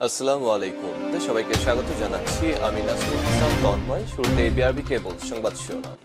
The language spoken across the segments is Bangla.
আসসালামু আলাইকুম। সবাইকে স্বাগত জানাচ্ছি। আমি নাসরুল ইসলাম তন্ময়। শুরুতে বিআরবি কেবল সংবাদ শিরোনাম।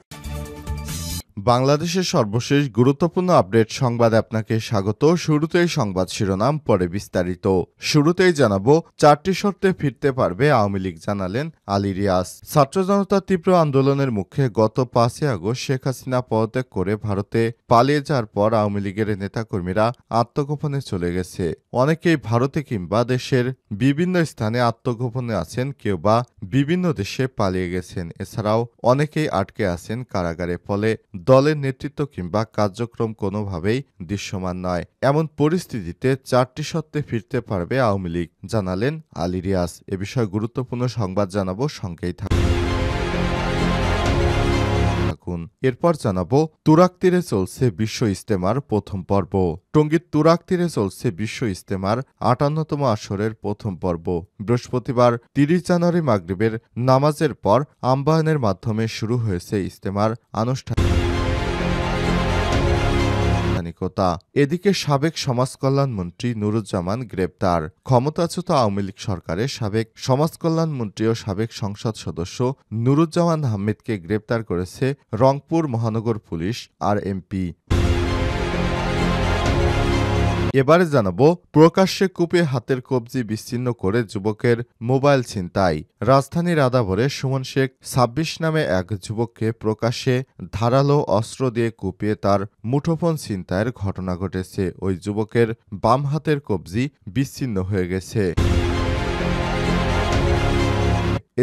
বাংলাদেশের সর্বশেষ গুরুত্বপূর্ণ আপডেট সংবাদে আপনাকে স্বাগত। শুরুতেই সংবাদ শিরোনাম, পরে বিস্তারিত। শুরুতেই জানাবো, 4টি শর্তে ফিরতে পারবে আওয়ামী লীগ, জানালেন আলী রিয়াজ। ছাত্র জনতার তীব্র আন্দোলনের মুখে গত 5ই আগস্ট শেখ হাসিনা পদত্যাগ করে ভারতে পালিয়ে যাওয়ার পর আওয়ামী লীগের নেতাকর্মীরা আত্মগোপনে চলে গেছে। অনেকেই ভারতে কিংবা দেশের বিভিন্ন স্থানে আত্মগোপনে আছেন, কেউ বা বিভিন্ন দেশে পালিয়ে গেছেন। এছাড়াও অনেকেই আটকে আছেন কারাগারে। ফলে দলের নেতৃত্ব কিংবা কার্যক্রম কোনোভাবেই দৃশ্যমান নয়। এমন পরিস্থিতিতে 4টি শর্তে ফিরতে পারবে আওয়ামী লীগ, জানালেন আলী রিয়াজ। এ বিষয়ে গুরুত্বপূর্ণ সংবাদ জানাবো, সঙ্গেই থাকুন। এরপর জানাবো, তুরাগ তীরে চলছে বিশ্ব ইজতেমার প্রথম পর্ব। টঙ্গীর তুরাগ তীরে চলছে বিশ্ব ইজতেমার 58তম আসরের প্রথম পর্ব। বৃহস্পতিবার 30 জানুয়ারি মাগরিবের নামাজের পর আহ্বায়নের মাধ্যমে শুরু হয়েছে ইজতেমার আনুষ্ঠানিকতা। এদিকে সাবেক সমাজকল্যাণমন্ত্রী নুরুজ্জামান গ্রেপ্তার। ক্ষমতাচ্যুত আওয়ামী লীগ সরকারের সাবেক সমাজকল্যাণমন্ত্রী ও সাবেক সংসদ সদস্য নুরুজ্জামান আহমেদকে গ্রেপ্তার করেছে রংপুর মহানগর পুলিশ আরএমপি। এবারে জানাবো, প্রকাশ্যে কূপে হাতের কবজি বিচ্ছিন্ন করে যুবকের মোবাইল ছিনতাই। রাজধানীর আদাবরে সুমন শেখ 26 নামে এক যুবককে প্রকাশ্যে ধারালো অস্ত্র দিয়ে কুপিয়ে তার মুঠোফোন ছিনতাইয়ের ঘটনা ঘটেছে। ওই যুবকের বাম হাতের কবজি বিচ্ছিন্ন হয়ে গেছে।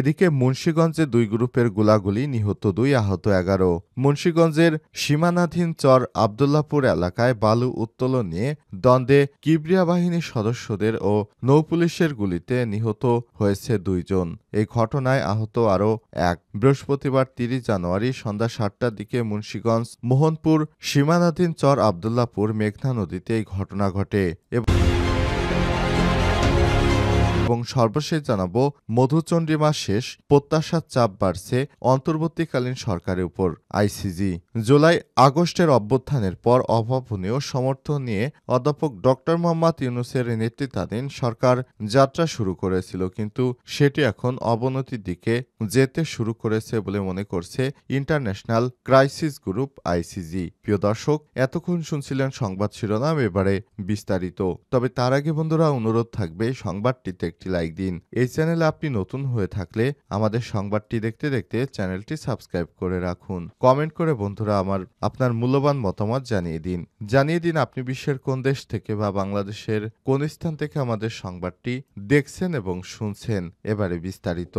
এদিকে মুন্সিগঞ্জে 2 গ্রুপের গোলাগুলি, নিহত 2, আহত 11। মুন্সিগঞ্জের সীমানাধীন চর আবদুল্লাপুর এলাকায় বালু উত্তোলন নিয়ে দ্বন্দ্বে কিবরিয়া বাহিনীর সদস্যদের ও নৌপুলিশের গুলিতে নিহত হয়েছে 2 জন। এই ঘটনায় আহত আরও 1। বৃহস্পতিবার 30 জানুয়ারি সন্ধ্যা 7টার দিকে মুন্সিগঞ্জ মোহনপুর সীমানাধীন চর আবদুল্লাপুর মেঘনা নদীতে এই ঘটনা ঘটে। এবং সর্বশেষ জানাবো, মধুচন্দ্রিমা শেষ, প্রত্যাশার চাপ বাড়ছে অন্তর্বর্তীকালীন সরকারের উপর। আইসিজি। জুলাই আগস্টের অভ্যুত্থানের পর অভাবনীয় সমর্থন নিয়ে অধ্যাপক ড. মোহাম্মদ ইউনূসের নেতৃত্বাধীন সরকার যাত্রা শুরু করেছিল, কিন্তু সেটি এখন অবনতির দিকে যেতে শুরু করেছে বলে মনে করছে ইন্টারন্যাশনাল ক্রাইসিস গ্রুপ আইসিজি। প্রিয় দর্শক, এতক্ষণ শুনছিলেন সংবাদ শিরোনাম, এবারে বিস্তারিত। তবে তার আগে বন্ধুরা, অনুরোধ থাকবে সংবাদটিতে একটি লাইক দিন। এই চ্যানেলে আপনি নতুন হয়ে থাকলে আমাদের সংবাদটি দেখতে দেখতে চ্যানেলটি সাবস্ক্রাইব করে রাখুন। কমেন্ট করে বন্ধুরা আপনার মূল্যবান মতামত জানিয়ে দিন আপনি বিশ্বের কোন দেশ থেকে বা বাংলাদেশের কোন স্থান থেকে আমাদের সংবাদটি দেখছেন এবং শুনছেন। এবারে বিস্তারিত।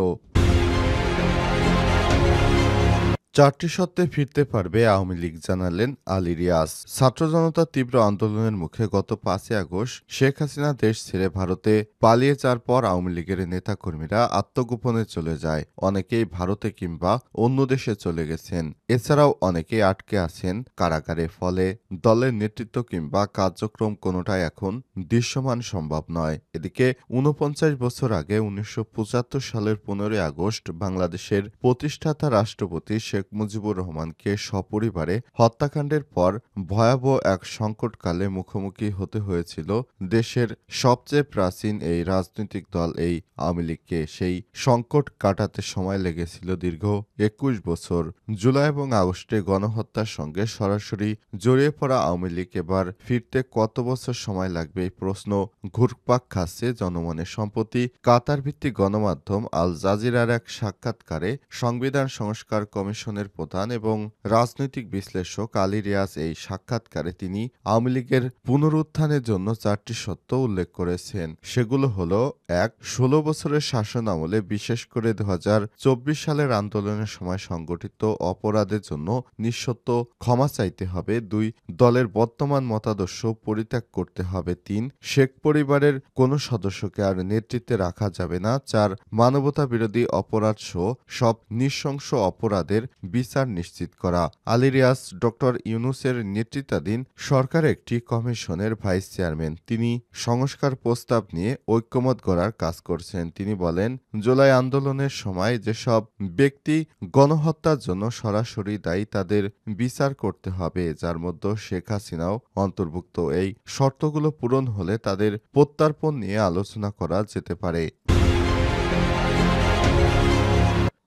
4টি শর্তে ফিরতে পারবে আওয়ামী লীগ, জানালেন আলী রিয়াজ। ছাত্র জনতার তীব্র আন্দোলনের মুখে গত 5ই আগস্ট শেখ হাসিনা দেশ ছেড়ে ভারতে পালিয়ে যাওয়ার পর আওয়ামী লীগের নেতাকর্মীরা আত্মগোপনে চলে যায়। অনেকেই ভারতে কিংবা অন্য দেশে চলে গেছেন। এছাড়াও অনেকেই আটকে আছেন কারাগারে। ফলে দলের নেতৃত্ব কিংবা কার্যক্রম কোনোটাই এখন দৃশ্যমান সম্ভব নয়। এদিকে 49 বছর আগে 1975 সালের 15ই আগস্ট বাংলাদেশের প্রতিষ্ঠাতা রাষ্ট্রপতি শেখ মুজিবুর রহমানকে সপরিবারে হত্যাকাণ্ডের পর ভয়াবহ এক সংকটকালে মুখোমুখি হতে হয়েছিল দেশের সবচেয়ে প্রাচীন এই রাজনৈতিক দল এই আওয়ামী লীগকে। সেই সংকট কাটাতে সময় লেগেছিল দীর্ঘ 21 বছর। জুলাই এবং আগস্টে গণহত্যার সঙ্গে সরাসরি জড়িয়ে পড়া আওয়ামী লীগ এবার ফিরতে কত বছর সময় লাগবে, এই প্রশ্ন ঘুরপাক খাচ্ছে জনমনে। সম্প্রতি কাতার ভিত্তিক গণমাধ্যম আল জাজিরার এক সাক্ষাৎকারে সংবিধান সংস্কার কমিশনের প্রধান এবং রাজনৈতিক বিশ্লেষক আলী রিয়াজ এই সাক্ষাৎকারে তিনি আওয়ামী লীগের পুনরুত্থানের জন্য 4টি শর্ত উল্লেখ করেছেন। সেগুলো হলো: 1. 16 বছরের শাসন আমলে বিশেষ করে 2024 সালের আন্দোলনের সময় সংগঠিত অপরাধের জন্য নিঃশর্ত ক্ষমা চাইতে হবে। 2. দলের বর্তমান মতাদর্শ পরিত্যাগ করতে হবে। 3. শেখ পরিবারের কোনো সদস্যকে আর নেতৃত্বে রাখা যাবে না। 4. মানবতা বিরোধী অপরাধ সহ সব নৃশংস অপরাধের বিচার নিশ্চিত করা। আলী রিয়াজ ডক্টর ইউনূসের নেতৃত্বাধীন সরকার একটি কমিশনের ভাইস চেয়ারম্যান। তিনি সংস্কার প্রস্তাব নিয়ে ঐক্যমত গড়ার কাজ করছেন। তিনি বলেন, জুলাই আন্দোলনের সময় যেসব ব্যক্তি গণহত্যার জন্য সরাসরি দায়ী তাদের বিচার করতে হবে, যার মধ্যে শেখ হাসিনাও অন্তর্ভুক্ত। এই শর্তগুলো পূরণ হলে তাদের প্রত্যর্পণ নিয়ে আলোচনা করা যেতে পারে।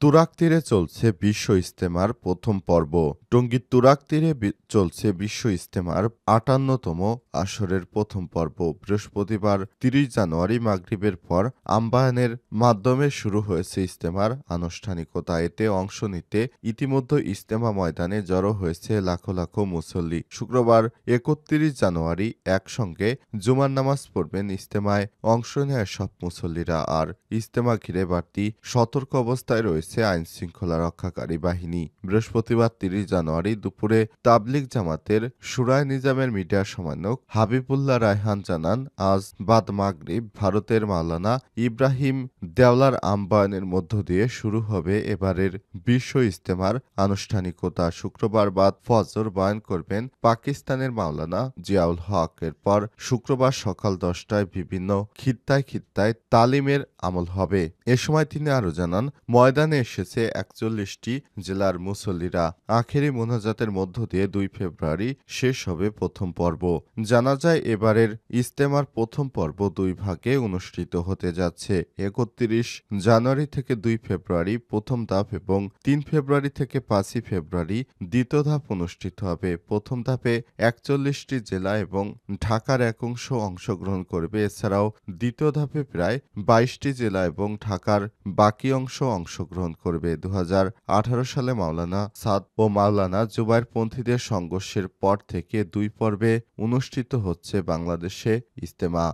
তুরাগ তীরে চলছে বিশ্ব ইজতেমার প্রথম পর্ব। টঙ্গীর তুরাগ তীরে চলছে বিশ্ব ইজতেমার ৫৮তম আসরের প্রথম পর্ব। বৃহস্পতিবার ৩০ জানুয়ারি মাগরিবের পর আহ্বায়নের মাধ্যমে শুরু হয়েছে ইজতেমার আনুষ্ঠানিকতা। এতে অংশ নিতে ইতিমধ্যে ইজতেমা ময়দানে জড়ো হয়েছে লাখো লাখো মুসল্লি। শুক্রবার ৩১ জানুয়ারি একসঙ্গে জুমার নামাজ পড়বেন ইজতেমায় অংশ নেয় সব মুসল্লিরা। আর ইজতেমা ঘিরে বাড়তি সতর্ক অবস্থায় রয়েছে আইন শৃঙ্খলা রক্ষাকারী বাহিনী। বৃহস্পতিবার ৩০ জানুয়ারি দুপুরে তাবলিগ জামাতের শুরায় নিজামের মিডিয়া সমন্বয়ক হাবিবুল্লাহ রায়হান জানান, আজ বাদ মাগরিব ভারতের মাওলানা ইব্রাহিম দেওলার আহ্বায়নের মধ্য দিয়ে শুরু হবে এবারের বিশ্ব ইজতেমার আনুষ্ঠানিকতা। শুক্রবার বাদ ফজর বয়ান করবেন পাকিস্তানের মাওলানা জিয়াউল হক। এরপর শুক্রবার সকাল ১০টায় বিভিন্ন খিত্তায় খিত্তায় তালিমের আমল হবে। এ সময় তিনি আরও জানান, ময়দানে এসেছে ৪১টি জেলার মুসল্লিরা। আখেরি মোনাজাতের মধ্য দিয়ে ২ ফেব্রুয়ারি শেষ হবে প্রথম পর্ব। জানা যায়, এবারের ইজতেমার প্রথম পর্ব ২ ভাগে অনুষ্ঠিত হতে যাচ্ছে। ৩১ জানুয়ারি থেকে ২ ফেব্রুয়ারি প্রথম ধাপ এবং ৩ ফেব্রুয়ারি থেকে ৫ই ফেব্রুয়ারি দ্বিতীয় ধাপ অনুষ্ঠিত হবে। প্রথম ধাপে ৪১টি জেলা এবং ঢাকার এক অংশ অংশগ্রহণ করবে। এছাড়াও দ্বিতীয় ধাপে প্রায় ২২টি জেলা এবং ঢাকার বাকি অংশ অংশগ্রহণ করবে। ২০১৮ সালে মাওলানা সাদ ও মাওলানা জুবায়েরপন্থীদের সংঘর্ষের পর থেকে ২ পর্বে অনুষ্ঠিত হচ্ছে বাংলাদেশে ইজতেমা।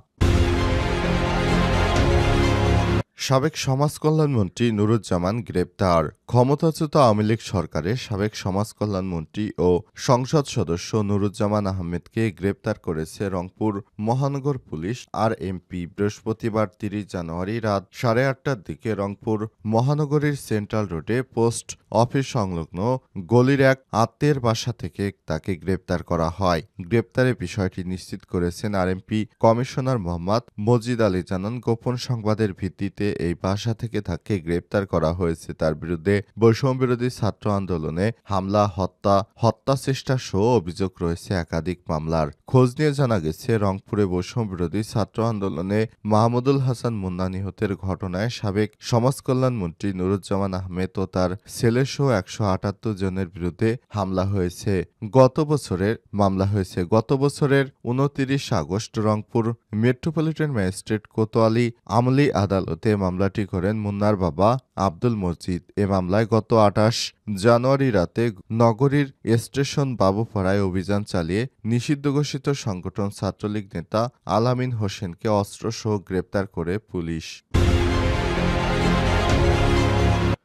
সাবেক সমাজকল্যাণমন্ত্রী নুরুজ্জামান গ্রেপ্তার। ক্ষমতাচ্যুত আওয়ামী লীগ সরকারের সাবেক সমাজকল্যাণমন্ত্রী ও সংসদ সদস্য নুরুজ্জামান আহমেদকে গ্রেপ্তার করেছে রংপুর মহানগর পুলিশ আরএমপি। বৃহস্পতিবার ৩০ জানুয়ারি রাত ৮:৩০টার দিকে রংপুর মহানগরীর সেন্ট্রাল রোডে পোস্ট অফিস সংলগ্ন গলির এক আত্মীয়ের বাসা থেকে তাকে গ্রেপ্তার করা হয়। গ্রেপ্তারের বিষয়টি নিশ্চিত করেছেন আরএমপি কমিশনার মোহাম্মদ মজিদ আলী। জানান, গোপন সংবাদের ভিত্তিতে এই বাসা থেকে তাকে গ্রেপ্তার করা হয়েছে। তার বিরুদ্ধে বৈষম্যবিরোধী ছাত্র আন্দোলনে হামলা, হত্যা চেষ্টা সহ অভিযোগ রয়েছে একাধিক মামলার। খোঁজ নিয়ে জানা গেছে, রংপুরে বৈষম্যবিরোধী ছাত্র আন্দোলনে মাহমুদুল হাসান মুন্না নিহতের ঘটনায় সাবেক সমাজকল্যাণমন্ত্রী নুরুজ্জামান আহমেদ ও তার ছেলেসহ ১৭৮ জনের বিরুদ্ধে গত বছরের ২৯ August Rangpur metropolitan magistrate Kotwali আমলি আদালতে মামলাটি করেন মুন্নার বাবা আব্দুল মজিদ। এ মামলায় গত ২৮ জানুয়ারি রাতে নগরীর স্টেশন বাবুপাড়ায় অভিযান চালিয়ে নিষিদ্ধ ঘোষিত সংগঠন ছাত্রলীগ নেতা আল-আমিন হোসেনকে অস্ত্রসহ গ্রেপ্তার করে পুলিশ।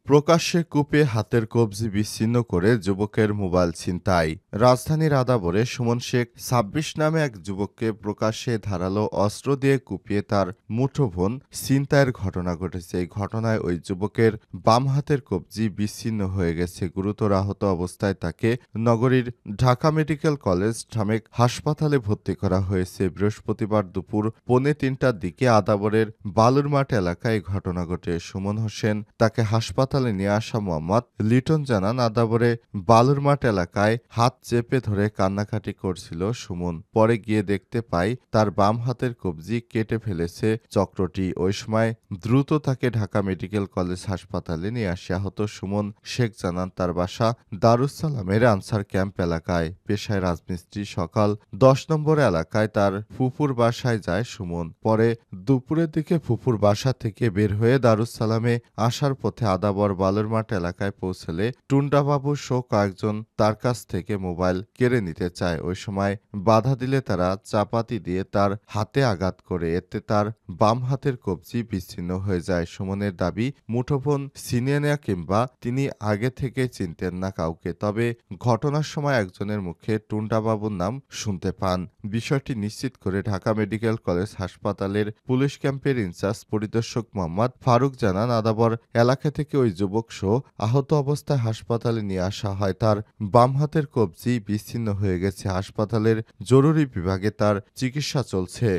প্রকাশ্যে কুপিয়ে হাতের কবজি বিচ্ছিন্ন করে যুবকের মোবাইল ছিনতাই। রাজধানীর আদাবরে সুমন শেখ ২৬ নামে এক যুবককে প্রকাশ্যে ধারালো অস্ত্র দিয়ে কুপিয়ে তার মুঠোফোন ছিনতাইয়ের ঘটনা ঘটেছে। এই ঘটনায় ওই যুবকের বাম হাতের কবজি বিচ্ছিন্ন হয়ে গেছে। গুরুতর আহত অবস্থায় তাকে নগরীর ঢাকা মেডিকেল কলেজ ঢামেক হাসপাতালে ভর্তি করা হয়েছে। বৃহস্পতিবার দুপুর ৩:৩০টার দিকে আদাবরের বালুরমাঠ এলাকায় ঘটনা ঘটে। সুমন হোসেন তাকে হাসপাতালে নিয়ে আসা মোহাম্মদ লিটন জানান, আদাবরে বালুরমাঠ এলাকায় হাত চেপে ধরে কান্নাকাটি করছিল সুমন। পরে গিয়ে দেখতে পাই তার বাম হাতের কবজি কেটে ফেলেছে চক্রটি। ওই সময় দ্রুত তাকে ঢাকা মেডিকেল কলেজ হাসপাতালে নিয়ে আসে। আহত সুমন শেখ জানান, তার বাসা দারুস সালামের আনসার ক্যাম্প এলাকায়, পেশায় রাজমিস্ত্রি। সকাল ১০ নম্বর এলাকায় তার ফুপুর বাসায় যায় সুমন। পরে দুপুরের দিকে ফুপুর বাসা থেকে বের হয়ে দারুস সালামে আসার পথে আদাবর বালুরমাঠ এলাকায় পৌঁছলে টুন্ডাবাবু সহ কয়েকজন তার কাছ থেকে মোবাইল কেড়ে নিতে চায়। ওই সময় বাধা দিলে তারা চাপাতি দিয়ে তার হাতে আঘাত করে। এতে তার বাম হাতের কবজি বিচ্ছিন্ন হয়ে যায়। সুমনের দাবি, মুঠোফোন ছিনিয়ে নেয়া কিংবা তিনি আগে থেকে চিনতেন না কাউকে, তবে ঘটনার সময় একজনের মুখে টুন্ডাবাবুর নাম শুনতে পান। বিষয়টি নিশ্চিত করে ঢাকা মেডিকেল কলেজ হাসপাতালের পুলিশ ক্যাম্পের ইনচার্জ পরিদর্শক মোহাম্মদ ফারুক জানান, আদাবর এলাকা থেকে ওই যুবক সহ আহত অবস্থায় হাসপাতালে নিয়ে আসা হয়। তার বাম হাতের কবজি বিচ্ছিন্ন হয়ে গেছে। হাসপাতালের জরুরি বিভাগে তার চিকিৎসা চলছে।